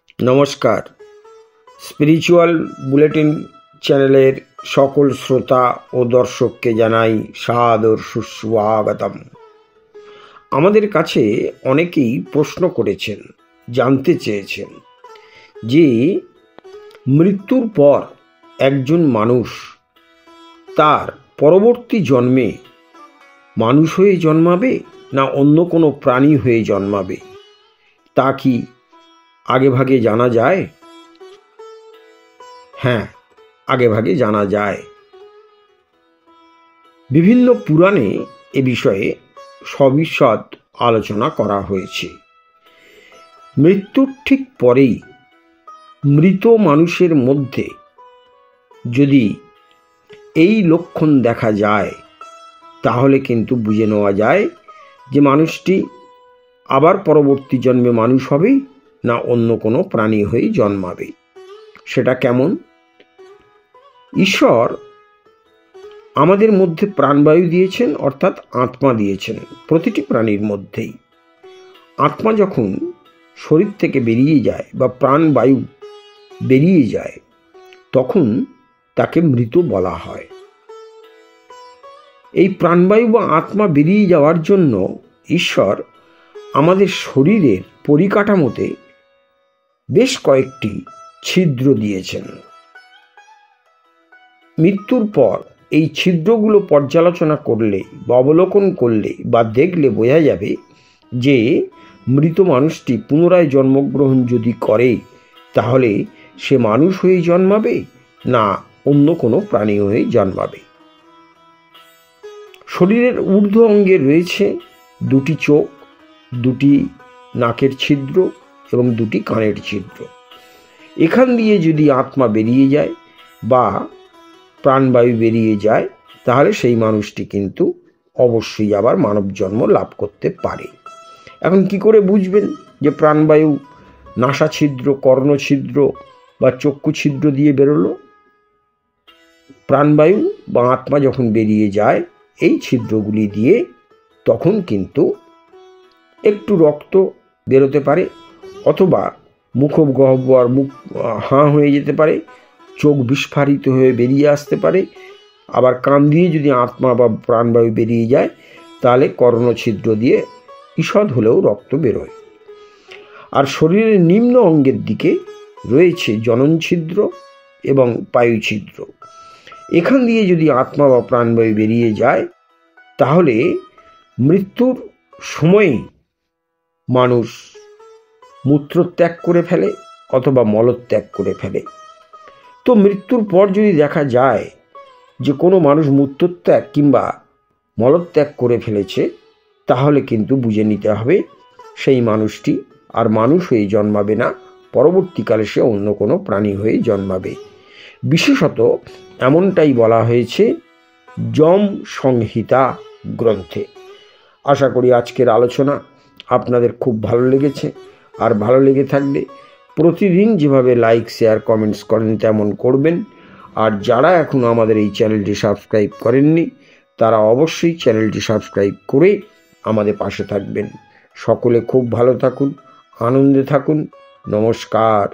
নমস্কার। Spiritual bulletin চ্যানেলের সকল শ্রোতা ও দর্শককে জানাই সাদর সুস্বাগতম। আমাদের কাছে অনেকেই প্রশ্ন করেছেন, জানতে চেয়েছেন যে মৃত্যুর পর একজন মানুষ তার পরবর্তী জন্মে মানুষ হয়ে জন্মাবে না অন্য কোনো প্রাণী হয়ে জন্মাবে, তা কি আগেভাগে জানা যায়? হ্যাঁ, আগেভাগে জানা যায়। বিভিন্ন পুরাণে এ বিষয়ে সবিশদ আলোচনা করা হয়েছে। মৃত্যুর ঠিক পরেই মৃত মানুষের মধ্যে যদি এই লক্ষণ দেখা যায়, তাহলে কিন্তু বুঝে নেওয়া যায় যে মানুষটি আবার পরবর্তী জন্মে মানুষ হবে না অন্য কোনো প্রাণী হয়ে জন্মাবে। সেটা কেমন? ঈশ্বর আমাদের মধ্যে প্রাণবায়ু দিয়েছেন, অর্থাৎ আত্মা দিয়েছেন প্রতিটি প্রাণীর মধ্যেই। আত্মা যখন শরীর থেকে বেরিয়ে যায় বা প্রাণবায়ু বেরিয়ে যায়, তখন তাকে মৃত বলা হয়। এই প্রাণবায়ু বা আত্মা বেরিয়ে যাওয়ার জন্য ঈশ্বর আমাদের শরীরের পরিকাঠামোতে বেশ কয়েকটি ছিদ্র দিয়েছেন। মৃত্যুর পর এই ছিদ্রগুলো পর্যালোচনা করলে বা অবলোকন করলে বা দেখলে বোঝা যাবে যে মৃত মানুষটি পুনরায় জন্মগ্রহণ যদি করে, তাহলে সে মানুষ হয়ে জন্মাবে না অন্য কোনো প্রাণী হয়ে জন্মাবে। শরীরের ঊর্ধ্ব অঙ্গে রয়েছে দুটি চোখ, দুটি নাকের ছিদ্র এবং দুটি কানের ছিদ্র। এখান দিয়ে যদি আত্মা বেরিয়ে যায় বা প্রাণবায়ু বেরিয়ে যায়, তাহলে সেই মানুষটি কিন্তু অবশ্যই আবার মানব জন্ম লাভ করতে পারে। এখন কি করে বুঝবেন যে প্রাণবায়ু নাসা ছিদ্র, কর্ণছিদ্র বা চক্ষু ছিদ্র দিয়ে বেরোলো? প্রাণবায়ু বা আত্মা যখন বেরিয়ে যায় এই ছিদ্রগুলি দিয়ে, তখন কিন্তু একটু রক্ত বেরোতে পারে, অথবা মুখগহ্বর মুখ হাঁ হয়ে যেতে পারে, চোখ বিস্ফারিত হয়ে বেরিয়ে আসতে পারে। আবার কান দিয়ে যদি আত্মা বা প্রাণবায়ু বেরিয়ে যায়, তাহলে কর্ণছিদ্র দিয়ে ঈষৎ হলেও রক্ত বেরোয়। আর শরীরের নিম্ন অঙ্গের দিকে রয়েছে জনন ছিদ্র এবং পায়ু ছিদ্র। এখান দিয়ে যদি আত্মা বা প্রাণবায়ু বেরিয়ে যায়, তাহলে মৃত্যুর সময়ই মানুষ মূত্রত্যাগ করে ফেলে অথবা মলত্যাগ করে ফেলে। তো মৃত্যুর পর যদি দেখা যায় যে কোনো মানুষ মূত্রত্যাগ কিংবা মলত্যাগ করে ফেলেছে, তাহলে কিন্তু বুঝে নিতে হবে সেই মানুষটি আর মানুষ হয়ে জন্মাবে না, পরবর্তীকালে সে অন্য কোনো প্রাণী হয়ে জন্মাবে। বিশেষত এমনটাই বলা হয়েছে যম সংহিতা গ্রন্থে। আশা করি আজকের আলোচনা আপনাদের খুব ভালো লেগেছে। আর ভালো লেগে থাকলে প্রতিদিন যেভাবে লাইক, শেয়ার, কমেন্টস করেন তেমন করবেন। আর যারা এখনও আমাদের এই চ্যানেলটি সাবস্ক্রাইব করেননি, তারা অবশ্যই চ্যানেলটি সাবস্ক্রাইব করে আমাদের পাশে থাকবেন। সকলে খুব ভালো থাকুন, আনন্দে থাকুন। নমস্কার।